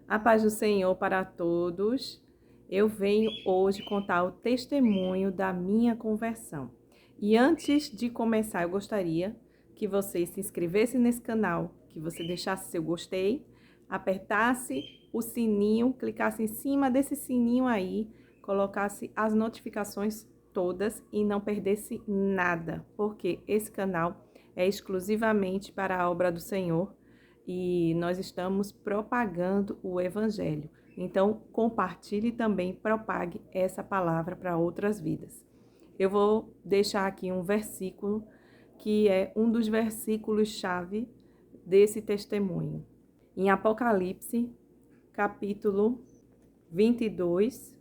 A paz do Senhor para todos. Eu venho hoje contar o testemunho da minha conversão. E antes de começar, eu gostaria que você se inscrevesse nesse canal, que você deixasse seu gostei, apertasse o sininho, clicasse em cima desse sininho aí, colocasse as notificações todas e não perdesse nada, porque esse canal é exclusivamente para a obra do Senhor e nós estamos propagando o Evangelho. Então, compartilhe e também propague essa palavra para outras vidas. Eu vou deixar aqui um versículo que é um dos versículos-chave desse testemunho. Em Apocalipse, capítulo 22,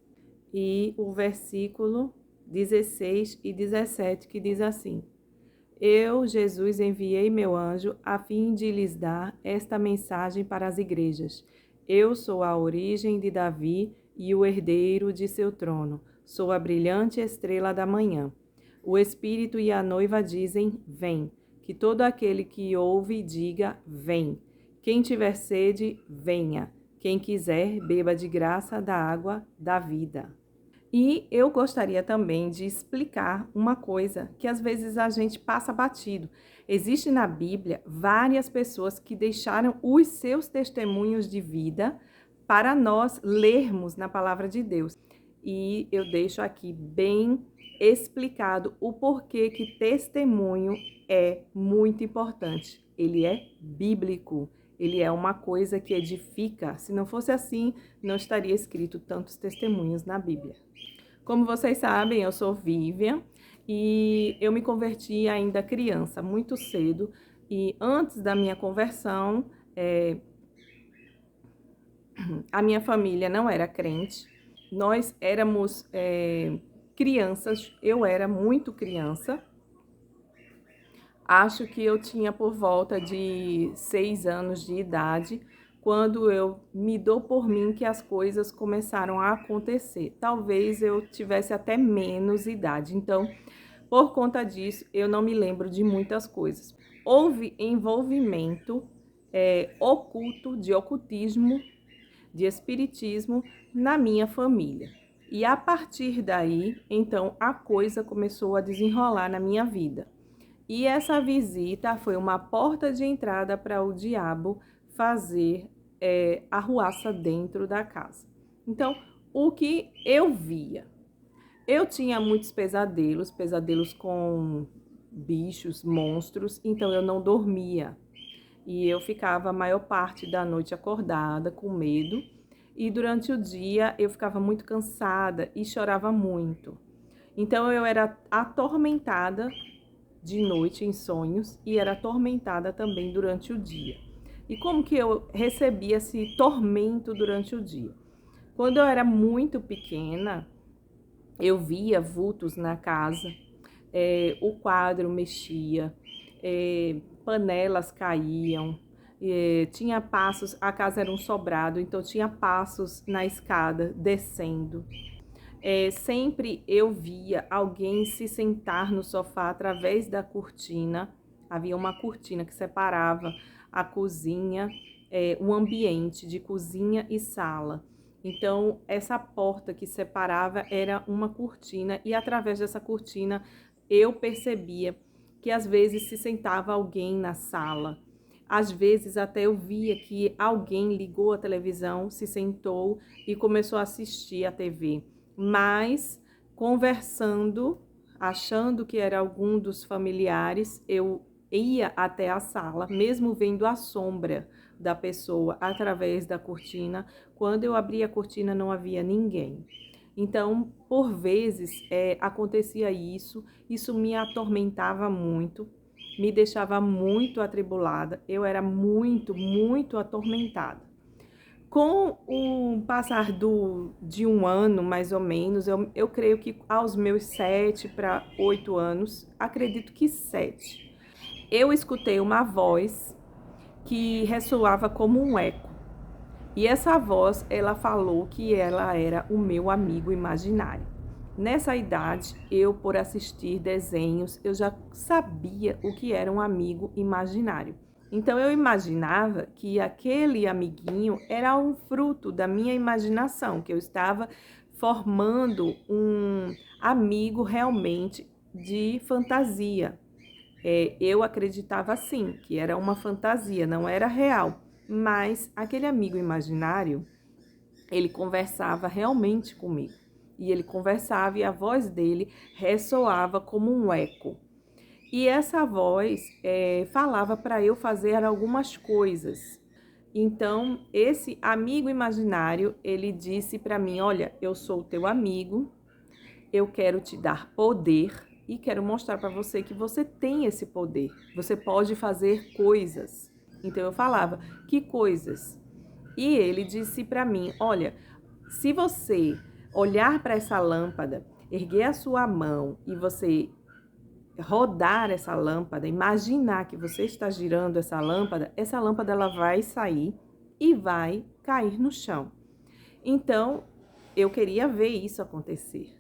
e o versículo 16 e 17, que diz assim: Eu, Jesus, enviei meu anjo a fim de lhes dar esta mensagem para as igrejas. Eu sou a origem de Davi e o herdeiro de seu trono. Sou a brilhante estrela da manhã. O Espírito e a noiva dizem: Vem. Que todo aquele que ouve diga: Vem. Quem tiver sede, venha. Quem quiser, beba de graça da água da vida. E eu gostaria também de explicar uma coisa que às vezes a gente passa batido. Existe na Bíblia várias pessoas que deixaram os seus testemunhos de vida para nós lermos na palavra de Deus. E eu deixo aqui bem explicado o porquê que testemunho é muito importante. Ele é bíblico. Ele é uma coisa que edifica. Se não fosse assim, não estaria escrito tantos testemunhos na Bíblia. Como vocês sabem, eu sou Vivian e eu me converti ainda criança, muito cedo. E antes da minha conversão, a minha família não era crente. Nós éramos crianças, eu era muito criança. Acho que eu tinha por volta de 6 anos de idade, quando eu me dou por mim que as coisas começaram a acontecer. Talvez eu tivesse até menos idade. Então, por conta disso, eu não me lembro de muitas coisas. Houve envolvimento oculto, de ocultismo, de espiritismo na minha família. E a partir daí, então, a coisa começou a desenrolar na minha vida. E essa visita foi uma porta de entrada para o diabo fazer arruaça dentro da casa. Então, o que eu via? Eu tinha muitos pesadelos com bichos, monstros, então eu não dormia. E eu ficava a maior parte da noite acordada, com medo. E durante o dia eu ficava muito cansada e chorava muito. Então eu era atormentada de noite em sonhos e era atormentada também durante o dia. E como que eu recebia esse tormento durante o dia? Quando eu era muito pequena, eu via vultos na casa, o quadro mexia, panelas caíam, tinha passos, a casa era um sobrado, então tinha passos na escada descendo. Sempre eu via alguém se sentar no sofá através da cortina. Havia uma cortina que separava a cozinha, o ambiente de cozinha e sala. Então, essa porta que separava era uma cortina e através dessa cortina eu percebia que às vezes se sentava alguém na sala. Às vezes até eu via que alguém ligou a televisão, se sentou e começou a assistir a TV. Mas conversando, achando que era algum dos familiares, eu ia até a sala, mesmo vendo a sombra da pessoa através da cortina. Quando eu abria a cortina, não havia ninguém. Então, por vezes, acontecia isso me atormentava muito, me deixava muito atribulada, eu era muito atormentada. Com o passar de um ano, mais ou menos, eu creio que aos meus 7 para 8 anos, acredito que 7, eu escutei uma voz que ressoava como um eco. E essa voz, ela falou que ela era o meu amigo imaginário. Nessa idade, eu, por assistir desenhos, eu já sabia o que era um amigo imaginário. Então eu imaginava que aquele amiguinho era um fruto da minha imaginação, que eu estava formando um amigo realmente de fantasia. Eu acreditava sim, que era uma fantasia, não era real. Mas aquele amigo imaginário, ele conversava realmente comigo. E ele conversava e a voz dele ressoava como um eco. E essa voz falava para eu fazer algumas coisas. Então, esse amigo imaginário, ele disse para mim: olha, eu sou teu amigo, eu quero te dar poder e quero mostrar para você que você tem esse poder. Você pode fazer coisas. Então eu falava: que coisas? E ele disse para mim: olha, se você olhar para essa lâmpada, erguer a sua mão e você rodar essa lâmpada, imaginar que você está girando essa lâmpada ela vai sair e vai cair no chão. Então, eu queria ver isso acontecer.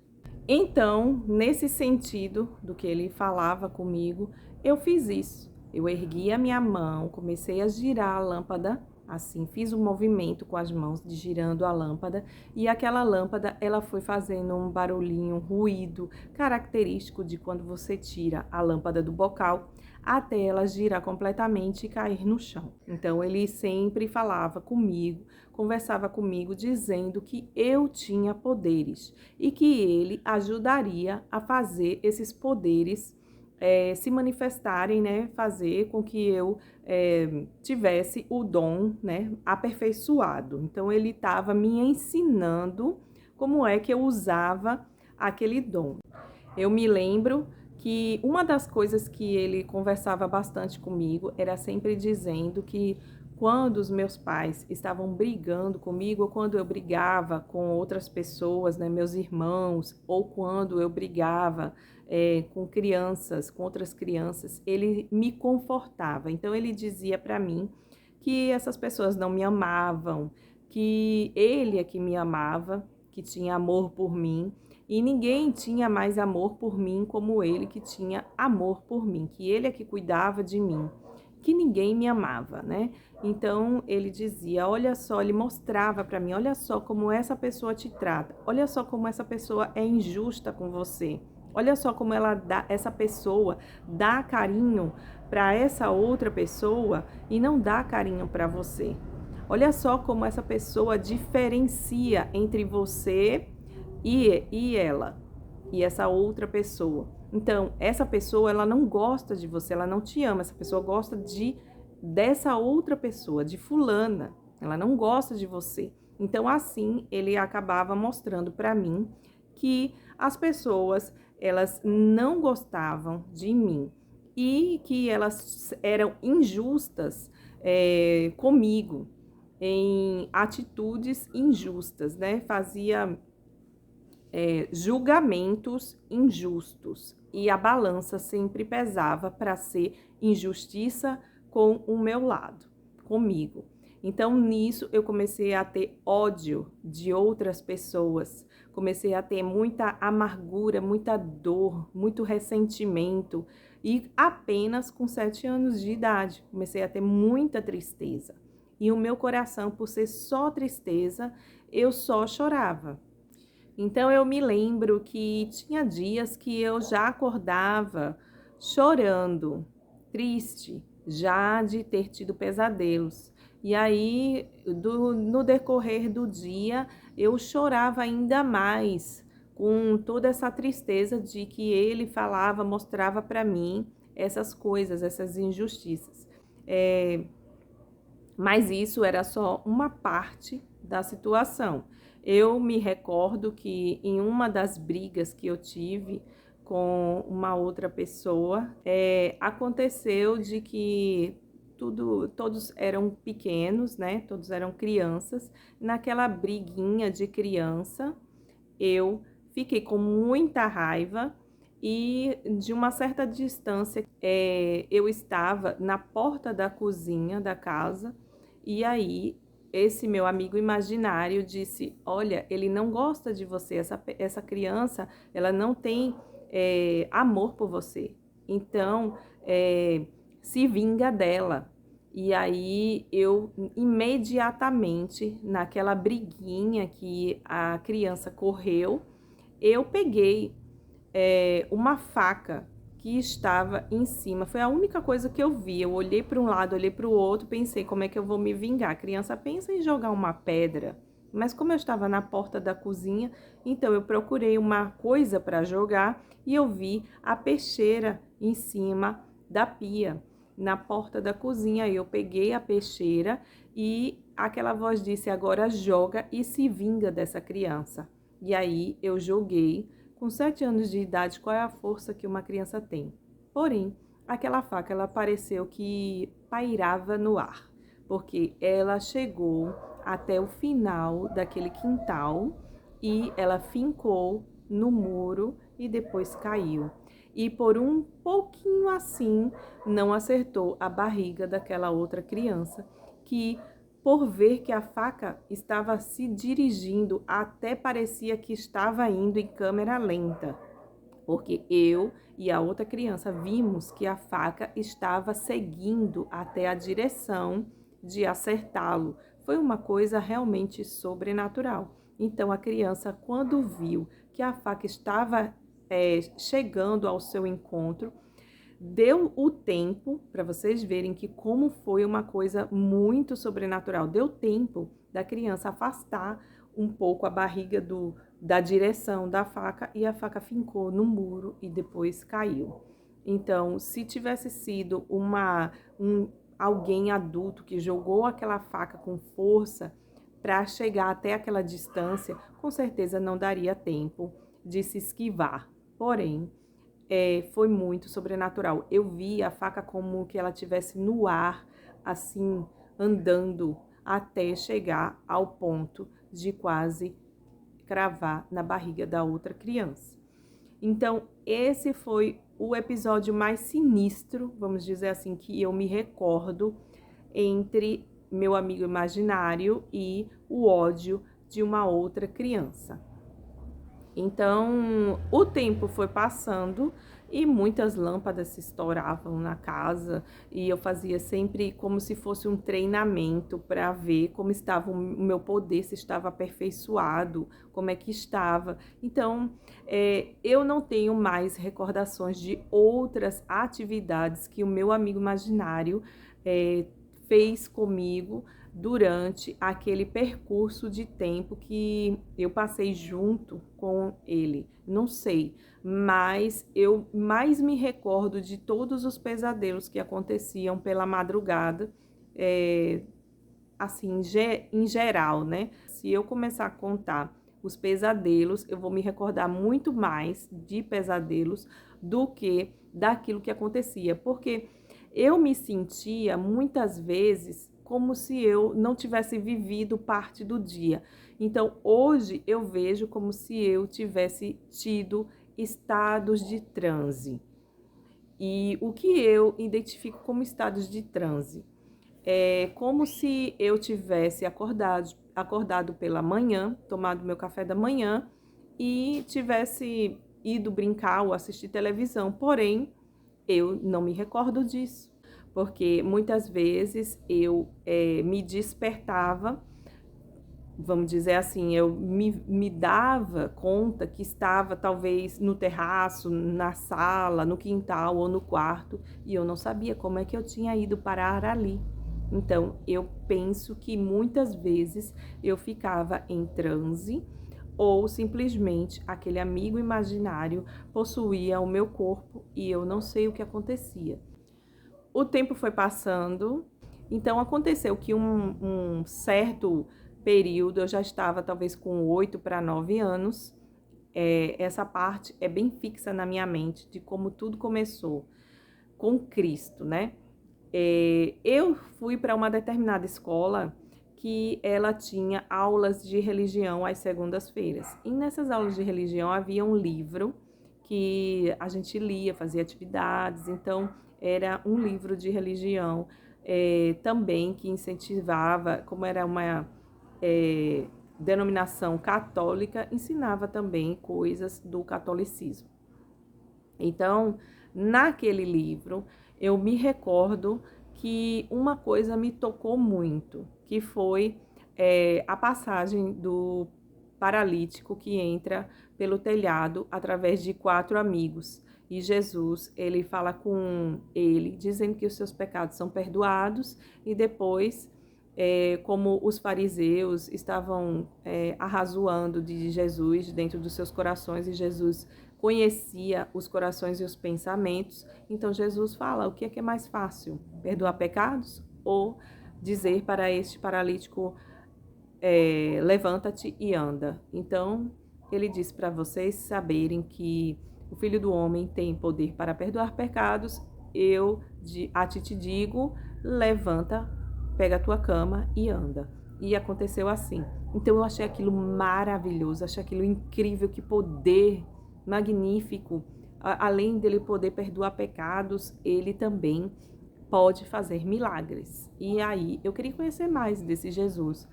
Então, nesse sentido do que ele falava comigo, eu fiz isso. Eu ergui a minha mão, comecei a girar a lâmpada, assim, fiz um movimento com as mãos de girando a lâmpada e aquela lâmpada, ela foi fazendo um barulhinho, um ruído característico de quando você tira a lâmpada do bocal até ela girar completamente e cair no chão. Então, ele sempre falava comigo, conversava comigo dizendo que eu tinha poderes e que ele ajudaria a fazer esses poderes se manifestarem, né, fazer com que eu tivesse o dom, né, aperfeiçoado. Então ele estava me ensinando como é que eu usava aquele dom. Eu me lembro que uma das coisas que ele conversava bastante comigo era sempre dizendo que quando os meus pais estavam brigando comigo, ou quando eu brigava com outras pessoas, né, meus irmãos, ou quando eu brigava com crianças, com outras crianças, ele me confortava. Então ele dizia para mim que essas pessoas não me amavam, que ele é que me amava, que tinha amor por mim, e ninguém tinha mais amor por mim como ele que tinha amor por mim, que ele é que cuidava de mim, que ninguém me amava, né? Então ele dizia, olha só, ele mostrava para mim, olha só como essa pessoa te trata, olha só como essa pessoa é injusta com você. Olha só como essa pessoa dá carinho para essa outra pessoa e não dá carinho para você. Olha só como essa pessoa diferencia entre você e ela, e essa outra pessoa. Então, essa pessoa, ela não gosta de você, ela não te ama, essa pessoa gosta dessa outra pessoa, de fulana, ela não gosta de você. Então, assim, ele acabava mostrando para mim que as pessoas, elas não gostavam de mim e que elas eram injustas comigo, em atitudes injustas, né? Fazia julgamentos injustos e a balança sempre pesava para ser injustiça com o meu lado, comigo. Então, nisso, eu comecei a ter ódio de outras pessoas, comecei a ter muita amargura, muita dor, muito ressentimento, e apenas com 7 anos de idade, comecei a ter muita tristeza. E o meu coração, por ser só tristeza, eu só chorava. Então eu me lembro que tinha dias que eu já acordava chorando, triste, já de ter tido pesadelos. E aí, no decorrer do dia, eu chorava ainda mais com toda essa tristeza de que ele falava, mostrava para mim essas coisas, essas injustiças. Mas isso era só uma parte da situação. Eu me recordo que em uma das brigas que eu tive com uma outra pessoa, aconteceu de que todos eram pequenos, né? Todos eram crianças. Naquela briguinha de criança, eu fiquei com muita raiva e de uma certa distância, eu estava na porta da cozinha da casa e aí esse meu amigo imaginário disse, olha, ele não gosta de você, essa criança, ela não tem amor por você, então se vinga dela. E aí eu imediatamente, naquela briguinha que a criança correu, eu peguei uma faca que estava em cima. Foi a única coisa que eu vi. Eu olhei para um lado, olhei para o outro, pensei como é que eu vou me vingar. A criança pensa em jogar uma pedra, mas como eu estava na porta da cozinha, então eu procurei uma coisa para jogar e eu vi a peixeira em cima da pia, na porta da cozinha. Eu peguei a peixeira e aquela voz disse: agora joga e se vinga dessa criança. E aí eu joguei. Com 7 anos de idade, qual é a força que uma criança tem? Porém, aquela faca, ela pareceu que pairava no ar, porque ela chegou até o final daquele quintal e ela fincou no muro e depois caiu. E por um pouquinho assim, não acertou a barriga daquela outra criança, que por ver que a faca estava se dirigindo, até parecia que estava indo em câmera lenta, porque eu e a outra criança vimos que a faca estava seguindo até a direção de acertá-lo. Foi uma coisa realmente sobrenatural. Então a criança, quando viu que a faca estava chegando ao seu encontro, deu o tempo, para vocês verem que como foi uma coisa muito sobrenatural, deu tempo da criança afastar um pouco a barriga da direção da faca e a faca fincou no muro e depois caiu. Então, se tivesse sido alguém adulto que jogou aquela faca com força para chegar até aquela distância, com certeza não daria tempo de se esquivar. Porém, foi muito sobrenatural. Eu vi a faca como que ela estivesse no ar, assim, andando até chegar ao ponto de quase cravar na barriga da outra criança. Então, esse foi o episódio mais sinistro, vamos dizer assim, que eu me recordo entre meu amigo imaginário e o ódio de uma outra criança. Então, o tempo foi passando e muitas lâmpadas se estouravam na casa e eu fazia sempre como se fosse um treinamento para ver como estava o meu poder, se estava aperfeiçoado, como é que estava. Então, eu não tenho mais recordações de outras atividades que o meu amigo imaginário fez comigo durante aquele percurso de tempo que eu passei junto com ele. Não sei, mas eu mais me recordo de todos os pesadelos que aconteciam pela madrugada, assim, em geral, né? Se eu começar a contar os pesadelos, eu vou me recordar muito mais de pesadelos do que daquilo que acontecia, porque eu me sentia muitas vezes como se eu não tivesse vivido parte do dia. Então, hoje eu vejo como se eu tivesse tido estados de transe. E o que eu identifico como estados de transe? É como se eu tivesse acordado pela manhã, tomado meu café da manhã e tivesse ido brincar ou assistir televisão. Porém, eu não me recordo disso, porque muitas vezes eu me despertava, vamos dizer assim, eu me dava conta que estava talvez no terraço, na sala, no quintal ou no quarto, e eu não sabia como é que eu tinha ido parar ali. Então, eu penso que muitas vezes eu ficava em transe ou simplesmente aquele amigo imaginário possuía o meu corpo e eu não sei o que acontecia. O tempo foi passando, então aconteceu que um certo período, eu já estava talvez com 8 para 9 anos, essa parte é bem fixa na minha mente de como tudo começou com Cristo, né? Eu fui para uma determinada escola que ela tinha aulas de religião às segundas-feiras. E nessas aulas de religião havia um livro que a gente lia, fazia atividades, então era um livro de religião também que incentivava, como era uma denominação católica, ensinava também coisas do catolicismo. Então, naquele livro, eu me recordo que uma coisa me tocou muito, que foi a passagem do paralítico que entra pelo telhado através de 4 amigos. E Jesus, ele fala com ele, dizendo que os seus pecados são perdoados, e depois, como os fariseus estavam arrazoando de Jesus dentro dos seus corações, e Jesus conhecia os corações e os pensamentos, então Jesus fala: o que é mais fácil, perdoar pecados ou dizer para este paralítico, levanta-te e anda? Então ele diz para vocês saberem que o Filho do Homem tem poder para perdoar pecados. Eu a ti te digo, levanta, pega a tua cama e anda. E aconteceu assim. Então eu achei aquilo maravilhoso, achei aquilo incrível, que poder magnífico. Além dele poder perdoar pecados, ele também pode fazer milagres. E aí eu queria conhecer mais desse Jesus.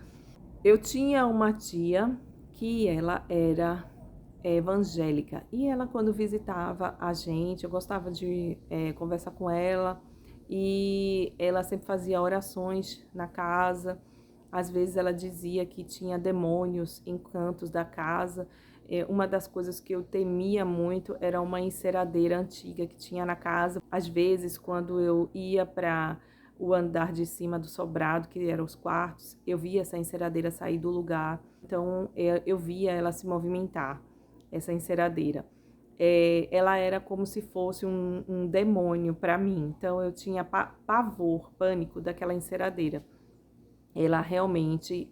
Eu tinha uma tia que ela era evangélica, e ela, quando visitava a gente, eu gostava de conversar com ela, e ela sempre fazia orações na casa. Às vezes ela dizia que tinha demônios em cantos da casa. Uma das coisas que eu temia muito era uma enceradeira antiga que tinha na casa. Às vezes, quando eu ia para o andar de cima do sobrado, que eram os quartos, eu via essa enceradeira sair do lugar. Então eu via ela se movimentar, essa enceradeira. Ela era como se fosse um demônio para mim. Então eu tinha pavor, pânico daquela enceradeira. Ela realmente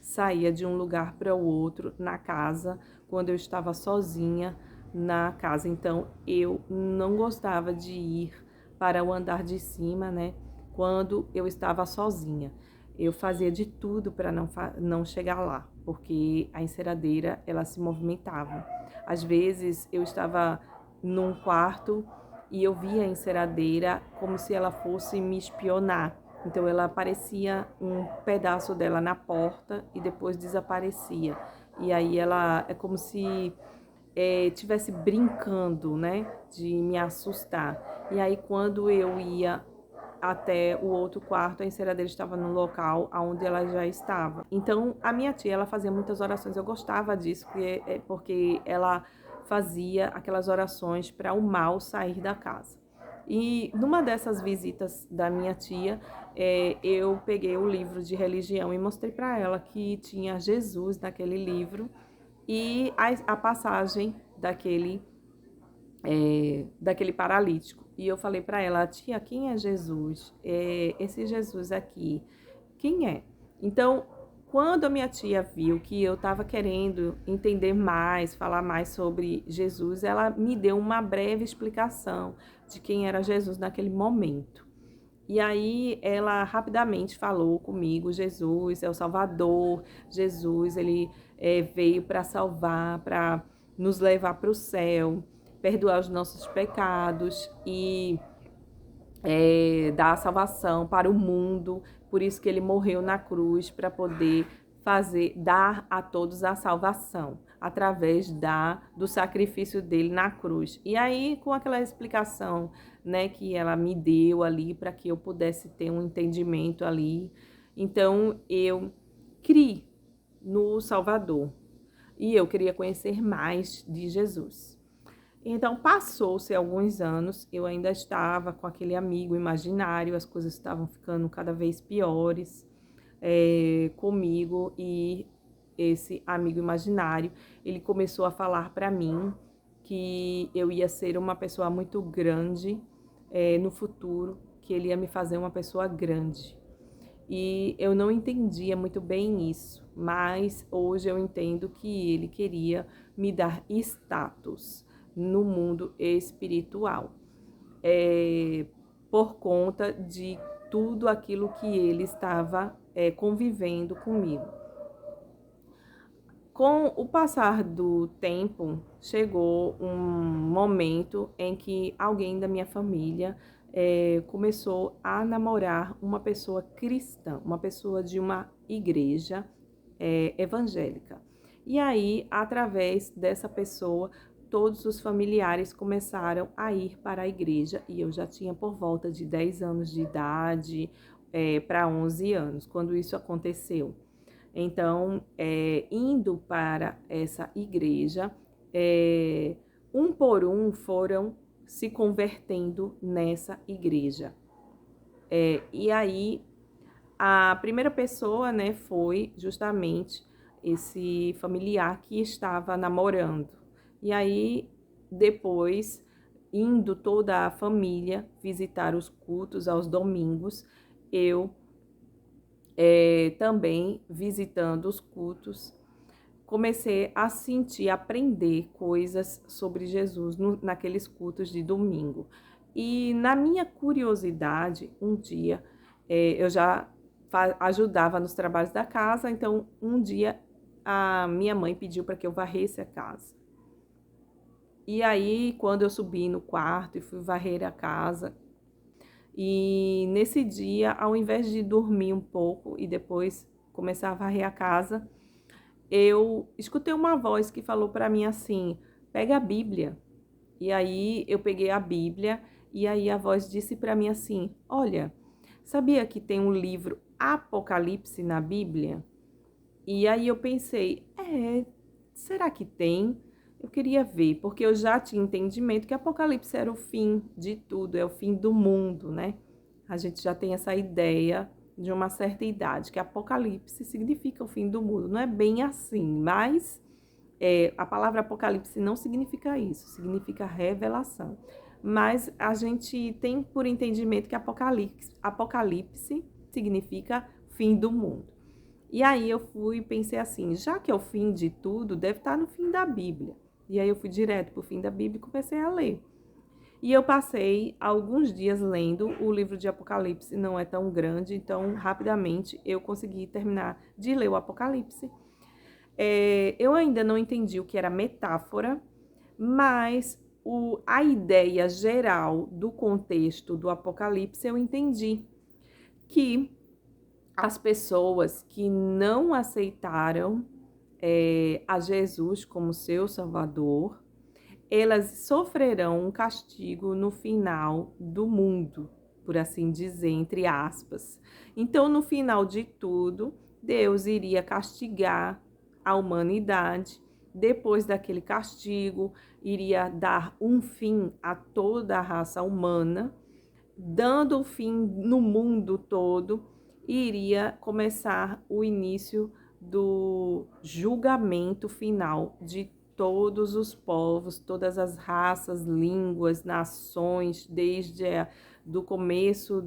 saía de um lugar para o outro na casa, quando eu estava sozinha na casa. Então eu não gostava de ir para o andar de cima, né? Quando eu estava sozinha, eu fazia de tudo para não chegar lá, porque a enceradeira, ela se movimentava. Às vezes eu estava num quarto e eu via a enceradeira como se ela fosse me espionar. Então ela aparecia um pedaço dela na porta e depois desaparecia. E aí ela é como se tivesse brincando, né, de me assustar. E aí quando eu ia até o outro quarto, a enceradeira estava no local onde ela já estava. Então a minha tia, ela fazia muitas orações. Eu gostava disso, porque ela fazia aquelas orações para o mal sair da casa. E numa dessas visitas da minha tia, eu peguei o livro de religião e mostrei para ela que tinha Jesus naquele livro, e a passagem daquele paralítico. E eu falei para ela: tia, quem é Jesus? Esse Jesus aqui, quem é? Então, quando a minha tia viu que eu estava querendo entender mais, falar mais sobre Jesus, ela me deu uma breve explicação de quem era Jesus naquele momento. E aí ela rapidamente falou comigo: Jesus é o Salvador, Jesus, ele veio para salvar, para nos levar para o céu, perdoar os nossos pecados e dar a salvação para o mundo. Por isso que ele morreu na cruz, para poder dar a todos a salvação, através do sacrifício dele na cruz. E aí, com aquela explicação, né, que ela me deu ali, para que eu pudesse ter um entendimento ali, então eu criei no Salvador. E eu queria conhecer mais de Jesus. Então, passou-se alguns anos, eu ainda estava com aquele amigo imaginário, as coisas estavam ficando cada vez piores comigo, e esse amigo imaginário, ele começou a falar para mim que eu ia ser uma pessoa muito grande no futuro, que ele ia me fazer uma pessoa grande. E eu não entendia muito bem isso, mas hoje eu entendo que ele queria me dar status no mundo espiritual, por conta de tudo aquilo que ele estava convivendo comigo. Com o passar do tempo, chegou um momento em que alguém da minha família começou a namorar uma pessoa cristã, uma pessoa de uma igreja evangélica. E aí, através dessa pessoa, todos os familiares começaram a ir para a igreja e eu já tinha por volta de 10 anos de idade, para 11 anos, quando isso aconteceu. Então, indo para essa igreja, um por um foram se convertendo nessa igreja. E aí, a primeira pessoa, né, foi justamente esse familiar que estava namorando. E aí, depois, indo toda a família visitar os cultos aos domingos, eu também visitando os cultos, comecei a sentir, aprender coisas sobre Jesus naqueles cultos de domingo. E na minha curiosidade, um dia, eu já ajudava nos trabalhos da casa, então um dia a minha mãe pediu para que eu varresse a casa. E aí, quando eu subi no quarto e fui varrer a casa, e nesse dia, ao invés de dormir um pouco e depois começar a varrer a casa, eu escutei uma voz que falou para mim assim: pega a Bíblia. E aí eu peguei a Bíblia e aí a voz disse para mim assim: olha, sabia que tem um livro Apocalipse na Bíblia? E aí eu pensei: será que tem? Eu queria ver, porque eu já tinha entendimento que Apocalipse era o fim de tudo, é o fim do mundo, né? A gente já tem essa ideia de uma certa idade, que Apocalipse significa o fim do mundo. Não é bem assim, mas a palavra Apocalipse não significa isso, significa revelação. Mas a gente tem por entendimento que Apocalipse significa fim do mundo. E aí eu fui e pensei assim, já que é o fim de tudo, deve estar no fim da Bíblia. E aí eu fui direto para o fim da Bíblia e comecei a ler. E eu passei alguns dias lendo o livro de Apocalipse, não é tão grande, então rapidamente eu consegui terminar de ler o Apocalipse. Eu ainda não entendi o que era metáfora, mas a ideia geral do contexto do Apocalipse eu entendi. Que as pessoas que não aceitaram a Jesus como seu Salvador, elas sofrerão um castigo no final do mundo, por assim dizer, entre aspas. Então, no final de tudo, Deus iria castigar a humanidade. Depois daquele castigo, iria dar um fim a toda a raça humana, dando o fim no mundo todo, iria começar o início do julgamento final de todos os povos, todas as raças, línguas, nações, desde do começo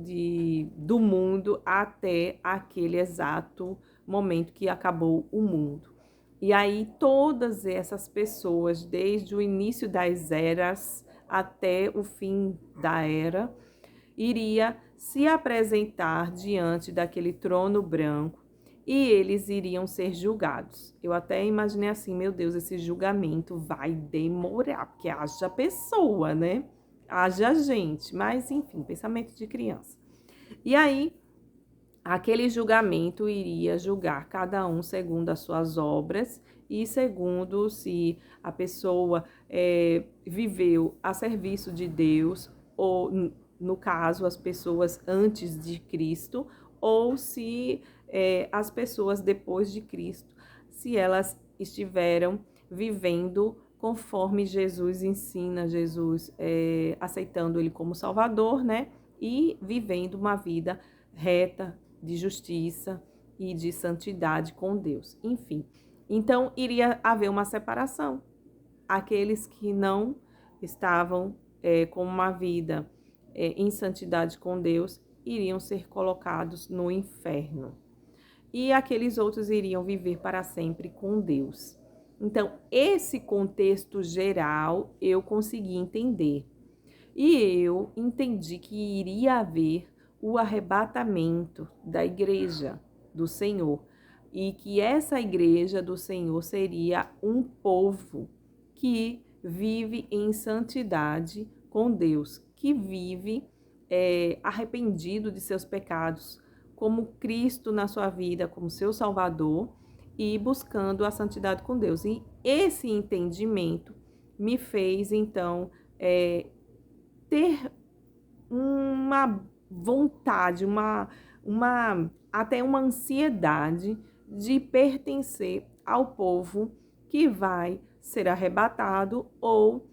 do mundo até aquele exato momento que acabou o mundo. E aí todas essas pessoas, desde o início das eras até o fim da era, iria se apresentar diante daquele trono branco e eles iriam ser julgados. Eu até imaginei assim, meu Deus, esse julgamento vai demorar, porque haja pessoa, né? Haja gente, mas enfim, pensamento de criança. E aí, aquele julgamento iria julgar cada um segundo as suas obras e segundo se a pessoa viveu a serviço de Deus ou, no caso, as pessoas antes de Cristo, ou se as pessoas depois de Cristo, se elas estiveram vivendo conforme Jesus ensina, Jesus aceitando Ele como Salvador, né? E vivendo uma vida reta, de justiça e de santidade com Deus. Enfim, então iria haver uma separação. Aqueles que não estavam com uma vida em santidade com Deus iriam ser colocados no inferno. E aqueles outros iriam viver para sempre com Deus. Então, esse contexto geral eu consegui entender. E eu entendi que iria haver o arrebatamento da igreja do Senhor e que essa igreja do Senhor seria um povo que vive em santidade com Deus, que vive arrependido de seus pecados, como Cristo na sua vida, como seu Salvador e buscando a santidade com Deus. E esse entendimento me fez, então, ter uma vontade, até uma ansiedade de pertencer ao povo que vai ser arrebatado ou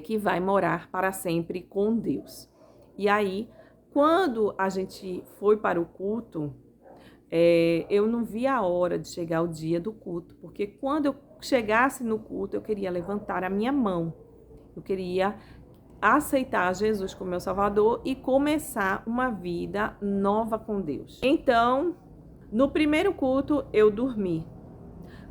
que vai morar para sempre com Deus. E aí, quando a gente foi para o culto, eu não vi a hora de chegar o dia do culto, porque quando eu chegasse no culto, eu queria levantar a minha mão, eu queria aceitar Jesus como meu Salvador e começar uma vida nova com Deus. Então, no primeiro culto, eu dormi.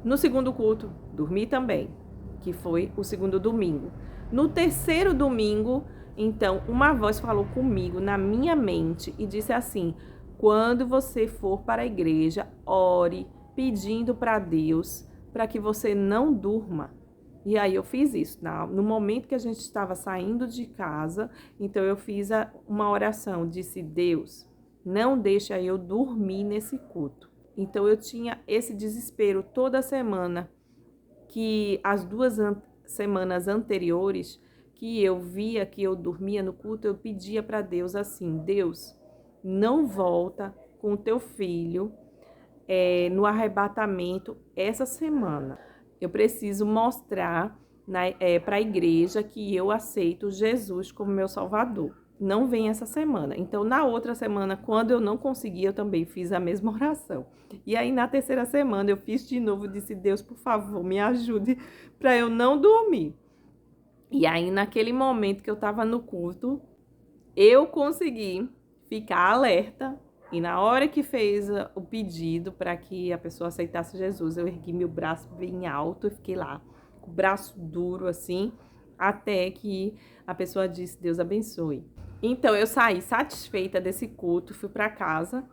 No segundo culto, dormi também, que foi o segundo domingo. No terceiro domingo, então, uma voz falou comigo na minha mente e disse assim: quando você for para a igreja, ore pedindo para Deus para que você não durma. E aí eu fiz isso. No momento que a gente estava saindo de casa, então eu fiz uma oração, disse: Deus, não deixa eu dormir nesse culto. Então eu tinha esse desespero toda semana, que as 2 semanas anteriores, que eu via que eu dormia no culto, eu pedia para Deus assim: Deus, não volta com o teu filho no arrebatamento essa semana. Eu preciso mostrar para a igreja que eu aceito Jesus como meu Salvador. Não vem essa semana. Então, na outra semana, quando eu não consegui, eu também fiz a mesma oração. E aí, na terceira semana, eu fiz de novo, disse: Deus, por favor, me ajude para eu não dormir. E aí, naquele momento que eu estava no culto, eu consegui ficar alerta. E na hora que fez o pedido para que a pessoa aceitasse Jesus, eu ergui meu braço bem alto e fiquei lá, com o braço duro assim, até que a pessoa disse: Deus abençoe. Então eu saí satisfeita desse culto, fui para casa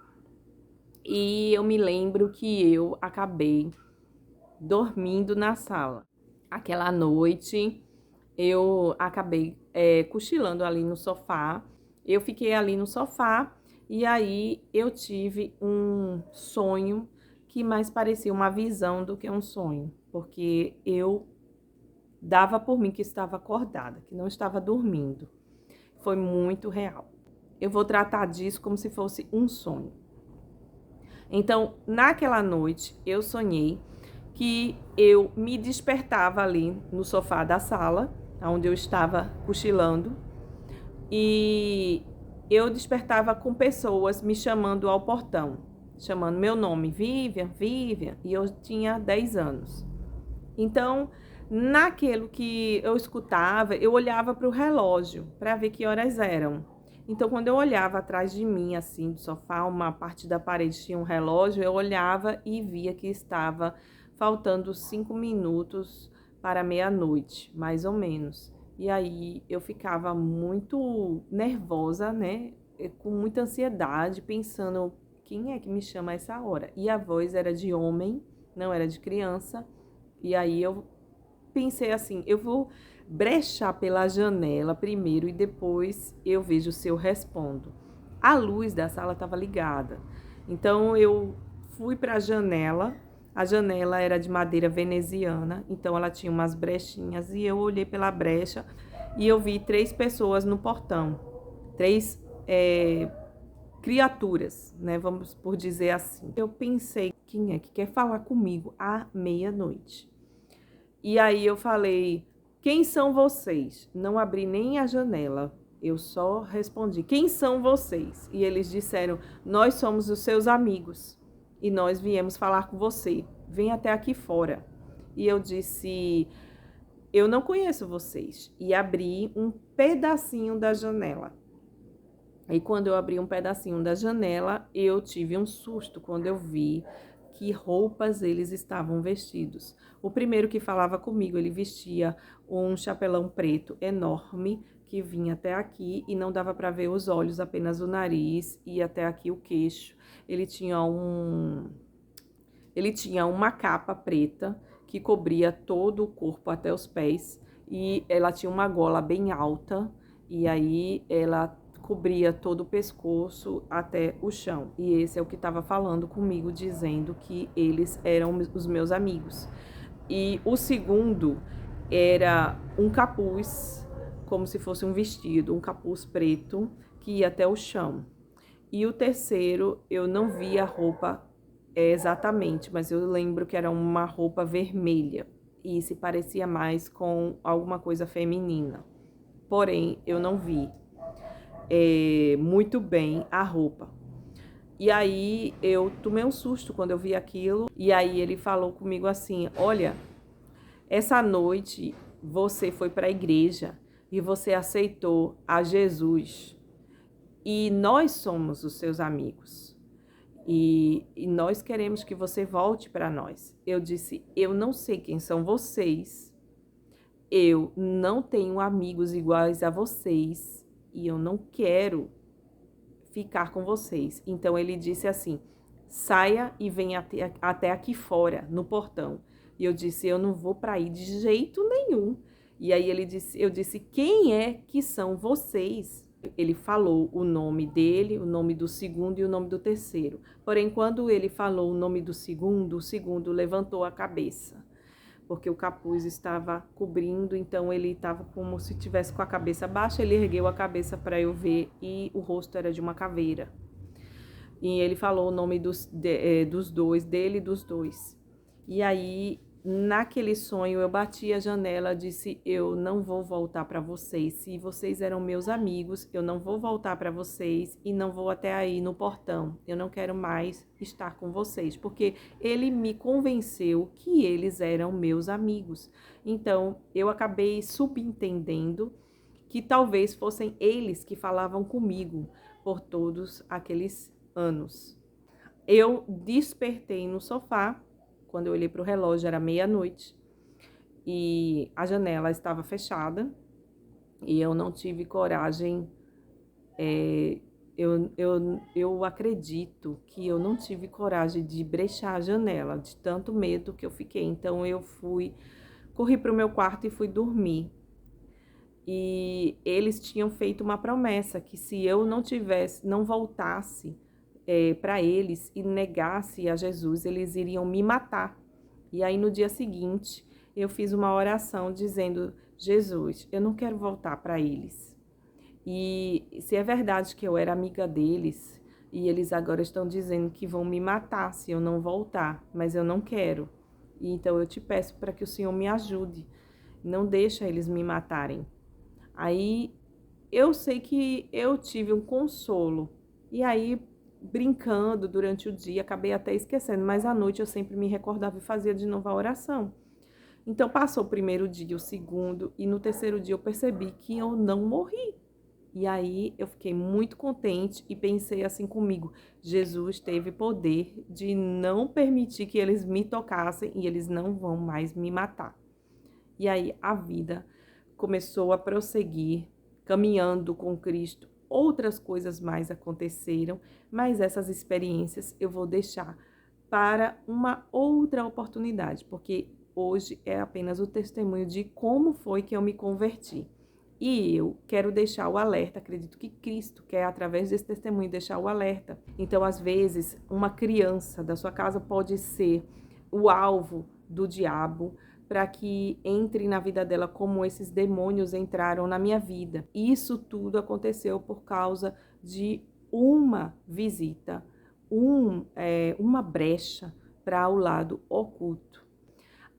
e eu me lembro que eu acabei dormindo na sala. Aquela noite eu acabei cochilando ali no sofá. Eu fiquei ali no sofá e aí eu tive um sonho que mais parecia uma visão do que um sonho, porque eu dava por mim que estava acordada, que não estava dormindo. Foi muito real. Eu vou tratar disso como se fosse um sonho. Então, naquela noite, eu sonhei que eu me despertava ali no sofá da sala, onde eu estava cochilando, e eu despertava com pessoas me chamando ao portão, chamando meu nome: Vivian, Vivian, e eu tinha 10 anos. Então, naquilo que eu escutava, eu olhava para o relógio para ver que horas eram. Então, quando eu olhava atrás de mim, assim, do sofá, uma parte da parede tinha um relógio, eu olhava e via que estava faltando 5 minutos para meia-noite, mais ou menos. E aí eu ficava muito nervosa, né? Com muita ansiedade, pensando: quem é que me chama a essa hora? E a voz era de homem, não era de criança. E aí eu pensei assim: eu vou brechar pela janela primeiro e depois eu vejo se eu respondo. A luz da sala estava ligada. Então eu fui para a janela. A janela era de madeira veneziana, então ela tinha umas brechinhas e eu olhei pela brecha e eu vi 3 pessoas no portão. 3 criaturas, né? Vamos por dizer assim. Eu pensei: quem é que quer falar comigo à meia-noite? E aí eu falei: quem são vocês? Não abri nem a janela, eu só respondi: quem são vocês? E eles disseram: nós somos os seus amigos e nós viemos falar com você, vem até aqui fora. E eu disse: eu não conheço vocês. E abri um pedacinho da janela. E quando eu abri um pedacinho da janela, eu tive um susto quando eu vi que roupas eles estavam vestidos. O primeiro que falava comigo, ele vestia um chapelão preto enorme, que vinha até aqui e não dava para ver os olhos, apenas o nariz e até aqui o queixo. Ele tinha uma capa preta que cobria todo o corpo até os pés e ela tinha uma gola bem alta e aí ela cobria todo o pescoço até o chão. E esse é o que estava falando comigo, dizendo que eles eram os meus amigos. E o segundo, Era um capuz, como se fosse um vestido, um capuz preto que ia até o chão. E o terceiro, eu não vi a roupa exatamente, mas eu lembro que era uma roupa vermelha e se parecia mais com alguma coisa feminina. Porém, eu não vi muito bem a roupa. E aí eu tomei um susto quando eu vi aquilo. E aí ele falou comigo assim: olha, essa noite você foi para a igreja e você aceitou a Jesus. E nós somos os seus amigos. E nós queremos que você volte para nós. Eu disse: eu não sei quem são vocês. Eu não tenho amigos iguais a vocês. E eu não quero ficar com vocês. Então ele disse assim: saia e venha até aqui fora, no portão. E eu disse: eu não vou para aí de jeito nenhum. E aí eu disse: quem é que são vocês? Ele falou o nome dele, o nome do segundo e o nome do terceiro. Porém, quando ele falou o nome do segundo, o segundo levantou a cabeça, porque o capuz estava cobrindo, então ele estava como se tivesse com a cabeça baixa. Ele ergueu a cabeça para eu ver e o rosto era de uma caveira. E ele falou o nome dos dois, dele e dos dois. E aí, naquele sonho, eu bati a janela, disse: eu não vou voltar para vocês. Se vocês eram meus amigos, eu não vou voltar para vocês e não vou até aí no portão. Eu não quero mais estar com vocês, porque ele me convenceu que eles eram meus amigos. Então, eu acabei subentendendo que talvez fossem eles que falavam comigo por todos aqueles anos. Eu despertei no sofá. Quando eu olhei para o relógio, era meia-noite e a janela estava fechada e eu não tive coragem. Eu acredito que eu não tive coragem de brechar a janela, de tanto medo que eu fiquei. Então eu corri para o meu quarto e fui dormir. E eles tinham feito uma promessa que se eu não voltasse para eles e negasse a Jesus, eles iriam me matar. E aí no dia seguinte eu fiz uma oração dizendo: Jesus, eu não quero voltar para eles. E se é verdade que eu era amiga deles e eles agora estão dizendo que vão me matar se eu não voltar, mas eu não quero. E então eu te peço para que o Senhor me ajude, não deixa eles me matarem. Aí eu sei que eu tive um consolo. E aí, brincando durante o dia, acabei até esquecendo, mas à noite eu sempre me recordava e fazia de novo a oração. Então passou o primeiro dia, o segundo, e no terceiro dia eu percebi que eu não morri. E aí eu fiquei muito contente e pensei assim comigo: Jesus teve poder de não permitir que eles me tocassem e eles não vão mais me matar. E aí a vida começou a prosseguir, caminhando com Cristo. Outras coisas mais aconteceram, mas essas experiências eu vou deixar para uma outra oportunidade, porque hoje é apenas o testemunho de como foi que eu me converti. E eu quero deixar o alerta, acredito que Cristo quer, através desse testemunho, deixar o alerta. Então, às vezes, uma criança da sua casa pode ser o alvo do diabo, para que entre na vida dela como esses demônios entraram na minha vida. Isso tudo aconteceu por causa de uma visita, uma brecha para o lado oculto.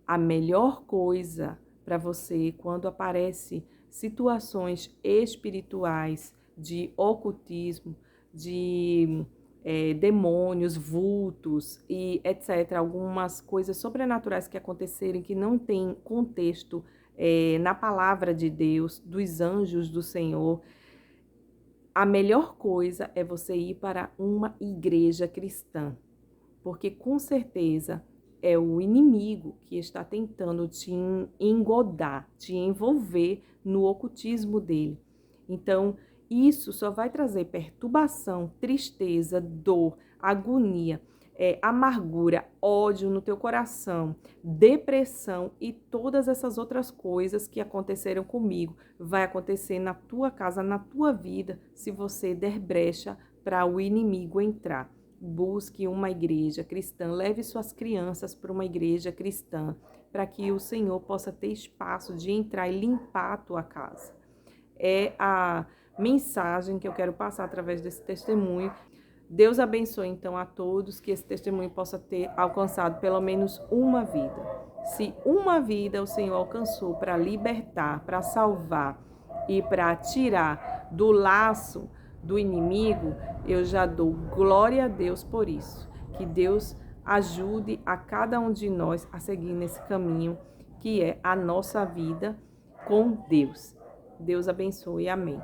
A melhor coisa para você quando aparece situações espirituais de ocultismo, de demônios, vultos e etc., algumas coisas sobrenaturais que aconteceram que não tem contexto na palavra de Deus, dos anjos do Senhor, a melhor coisa é você ir para uma igreja cristã, porque com certeza é o inimigo que está tentando te engodar, te envolver no ocultismo dele. Então, isso só vai trazer perturbação, tristeza, dor, agonia, amargura, ódio no teu coração, depressão e todas essas outras coisas que aconteceram comigo. Vai acontecer na tua casa, na tua vida, se você der brecha para o inimigo entrar. Busque uma igreja cristã, leve suas crianças para uma igreja cristã, para que o Senhor possa ter espaço de entrar e limpar a tua casa. É a mensagem que eu quero passar através desse testemunho. Deus abençoe então a todos, que esse testemunho possa ter alcançado pelo menos uma vida. Se uma vida o Senhor alcançou para libertar, para salvar e para tirar do laço do inimigo, eu já dou glória a Deus por isso. Que Deus ajude a cada um de nós a seguir nesse caminho que é a nossa vida com Deus. Deus abençoe. Amém.